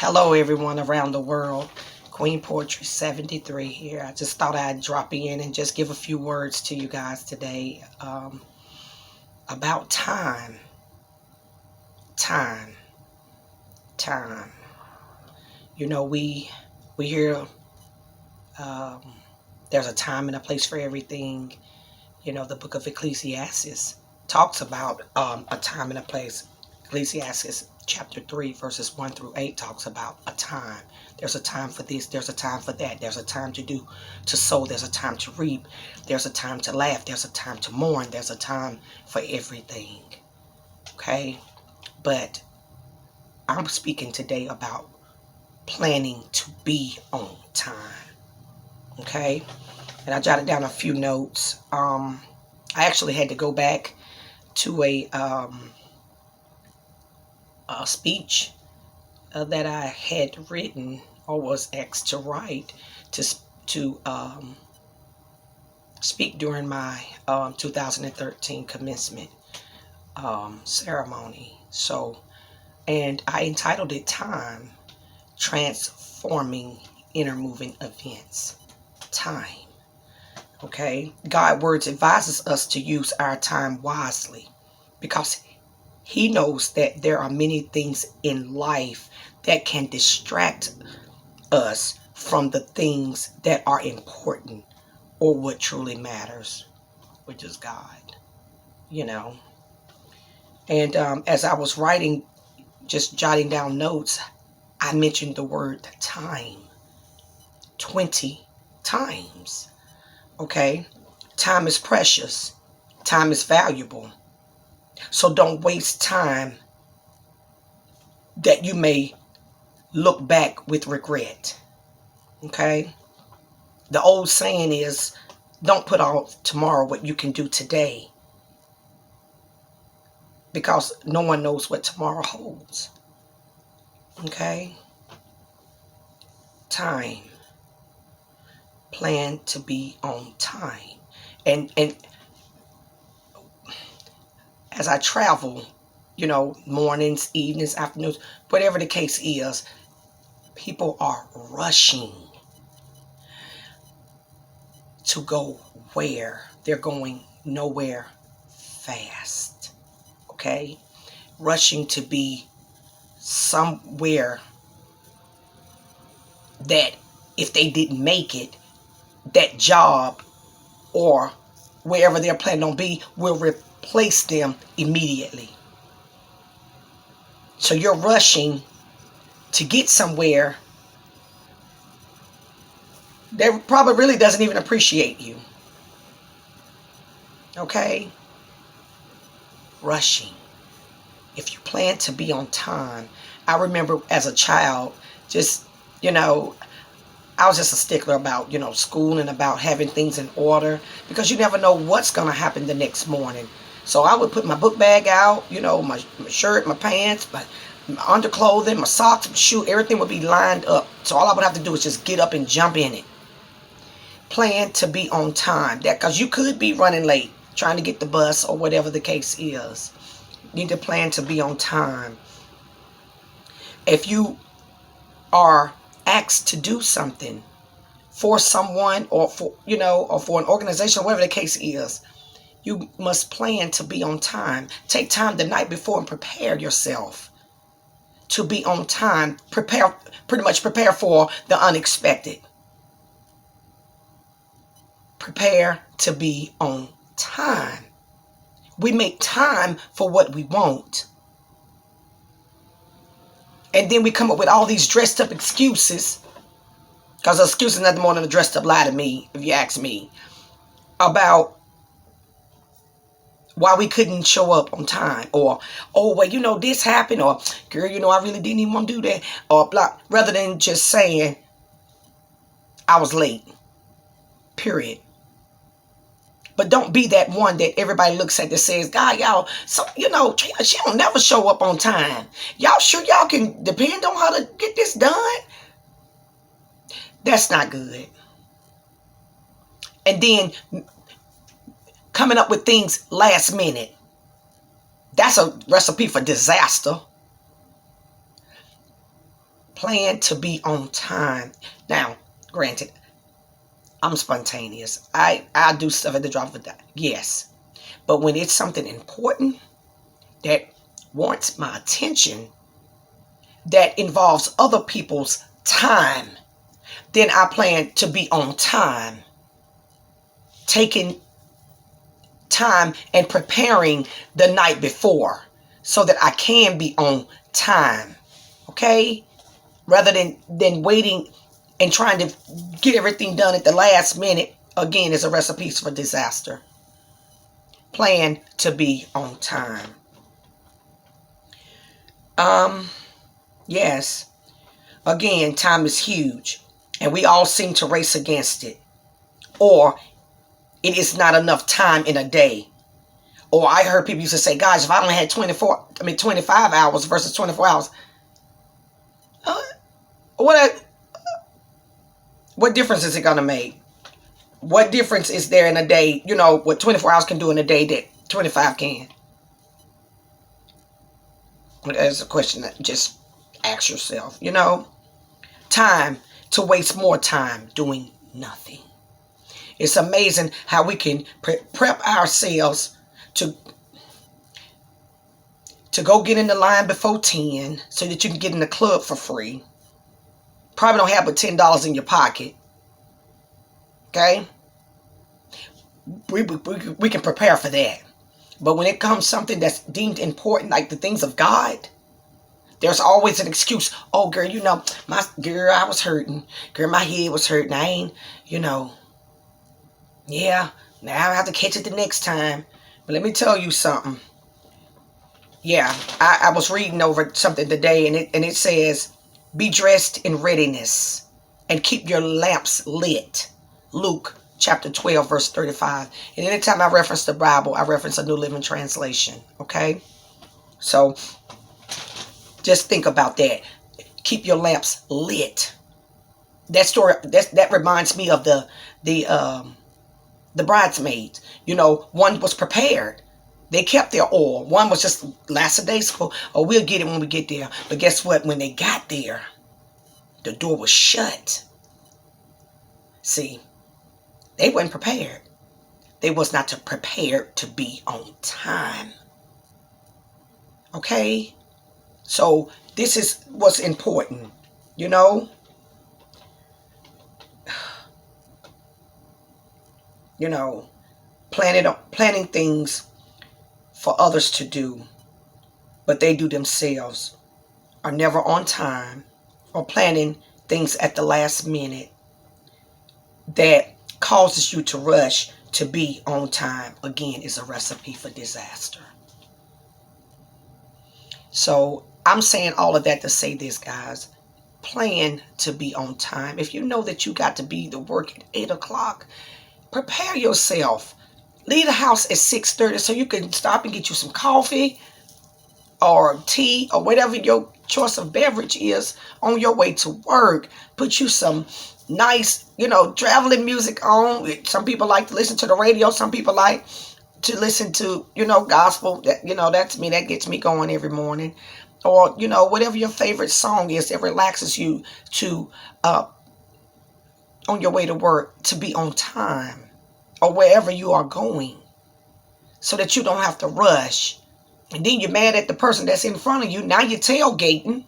Hello, everyone around the world. Queen Poetry 73 here. I just thought I'd drop in and just give a few words to you guys today about time. Time. Time. You know, we hear there's a time and a place for everything. You know, the book of Ecclesiastes talks about a time and a place. Ecclesiastes chapter 3 verses 1 through 8 talks about a time. There's a time for this, there's a time for that, there's a time to sow, there's a time to reap, there's a time to laugh, there's a time to mourn, there's a time for everything. Okay? But I'm speaking today about planning to be on time. Okay? And I jotted down a few notes. I actually had to go back to a speech that I had written or was asked to write to speak during my 2013 commencement ceremony. And I entitled it "Time: Transforming Inner Moving Events." Time. Okay, God's words advises us to use our time wisely because He knows that there are many things in life that can distract us from the things that are important or what truly matters, which is God, you know. And as I was writing, just jotting down notes, I mentioned the word time 20 times. Okay, time is precious, time is valuable. So don't waste time that you may look back with regret. Okay? The old saying is, don't put off tomorrow what you can do today, because no one knows what tomorrow holds. Okay? Time. Plan to be on time. And as I travel, you know, mornings, evenings, afternoons, whatever the case is, people are rushing to go where? They're going nowhere fast. Okay? Rushing to be somewhere that if they didn't make it, that job or wherever they're planning on be will replace them immediately. So you're rushing to get somewhere that probably really doesn't even appreciate you. Okay? Rushing. If you plan to be on time, I remember as a child, just, you know, I was just a stickler about, you know, school and about having things in order because you never know what's going to happen the next morning. So I would put my book bag out, you know, my shirt, my pants, my underclothing, my socks, my shoe, everything would be lined up. So all I would have to do is just get up and jump in it. Plan to be on time. That because you could be running late, trying to get the bus or whatever the case is. You need to plan to be on time. If you are asked to do something for someone or for, you know, or for an organization, whatever the case is, you must plan to be on time. Take time the night before and prepare yourself to be on time. Pretty much prepare for the unexpected. Prepare to be on time. We make time for what we want. And then we come up with all these dressed up excuses, because an excuse is nothing more than a dressed up lie to me, if you ask me, about why we couldn't show up on time. Or, oh, well, you know, this happened. Or, girl, you know, I really didn't even want to do that. Or, blah. Rather than just saying, I was late. Period. But don't be that one that everybody looks at that says, God, y'all, so, you know, Trina, she don't never show up on time. Y'all sure y'all can depend on her to get this done? That's not good. And then coming up with things last minute. That's a recipe for disaster. Plan to be on time. Now, granted, I'm spontaneous. I do stuff at the drop of a dime. Yes. But when it's something important that wants my attention, that involves other people's time, then I plan to be on time. Taking time and preparing the night before so that I can be on time. Okay? Rather than waiting and trying to get everything done at the last minute, again, is a recipe for disaster. Plan to be on time. Yes. Again, time is huge, and we all seem to race against it. Or it is not enough time in a day. Or I heard people used to say, "Guys, if I only had 25 hours versus 24 hours, what difference is it going to make? What difference is there in a day? You know, what 24 hours can do in a day that 25 can?" That's a question that just ask yourself, you know. Time to waste more time doing nothing. It's amazing how we can prep ourselves to go get in the line before 10 so that you can get in the club for free. Probably don't have but $10 in your pocket. Okay? We can prepare for that. But when it comes something that's deemed important, like the things of God, there's always an excuse. "Oh, girl, you know, I was hurting. Girl, my head was hurting. I ain't, you know. Yeah, now I have to catch it the next time." But let me tell you something. Yeah, I was reading over something today, and it says, "Be dressed in readiness and keep your lamps lit." Luke chapter 12, verse 35. And anytime I reference the Bible, I reference a New Living Translation. Okay? So just think about that. Keep your lamps lit. That story, that reminds me of the bridesmaids. You know, one was prepared. They kept their oil. One was just lackadaisical. "Oh, we'll get it when we get there." But guess what? When they got there, the door was shut. See, they weren't prepared. They was not prepared to be on time. Okay? So this is what's important. You know? You know, planning things for others to do, but they do themselves, are never on time, or planning things at the last minute that causes you to rush to be on time, again, is a recipe for disaster. So I'm saying all of that to say this, guys. Plan to be on time. If you know that you got to be to work at 8 o'clock, prepare yourself. Leave the house at 6:30 so you can stop and get you some coffee or tea or whatever your choice of beverage is on your way to work. Put you some nice, traveling music on. Some people like to listen to the radio. Some people like to listen to, gospel. That's me. That gets me going every morning. Or, whatever your favorite song is that relaxes you to, on your way to work, to be on time or wherever you are going so that you don't have to rush. And then you're mad at the person that's in front of you. Now you're tailgating.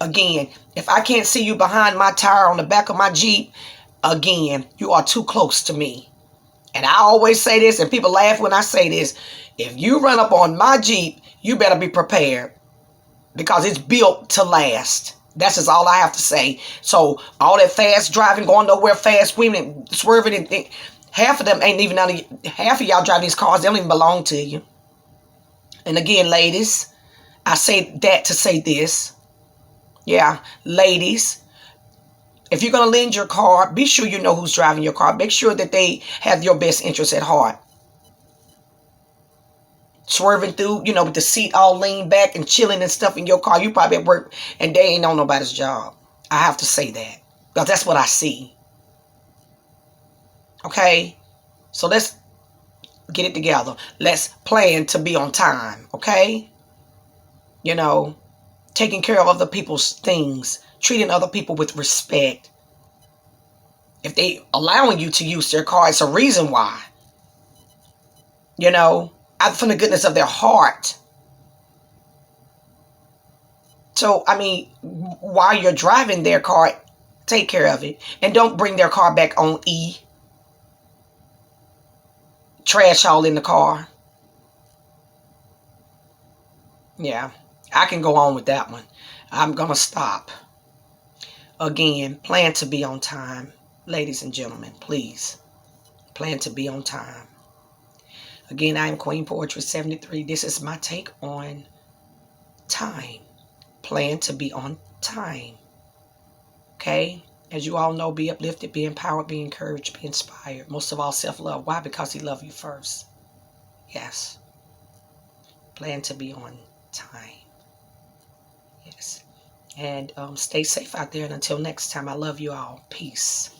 Again, if I can't see you behind my tire on the back of my Jeep, again, you are too close to me. And I always say this, and people laugh when I say this. If you run up on my Jeep, you better be prepared because it's built to last. That's just all I have to say. So all that fast driving, going nowhere fast, swerving, and half of them ain't even half of y'all driving these cars, they don't even belong to you. And again, ladies, I say that to say this. Yeah, ladies, if you're going to lend your car, be sure you know who's driving your car. Make sure that they have your best interests at heart. Swerving through, with the seat all leaned back and chilling and stuff in your car. You probably at work and they ain't on nobody's job. I have to say that because that's what I see. Okay? So let's get it together. Let's plan to be on time. Okay? You know, taking care of other people's things, treating other people with respect. If they allowing you to use their car, it's a reason why. You know, out from the goodness of their heart. So, I mean, while you're driving their car, take care of it. And don't bring their car back on E. Trash all in the car. Yeah, I can go on with that one. I'm going to stop. Again, plan to be on time. Ladies and gentlemen, please. Plan to be on time. Again, I am Queen Poetry 73. This is my take on time. Plan to be on time. Okay? As you all know, be uplifted, be empowered, be encouraged, be inspired. Most of all, self-love. Why? Because he loved you first. Yes. Plan to be on time. Yes. And stay safe out there. And until next time, I love you all. Peace.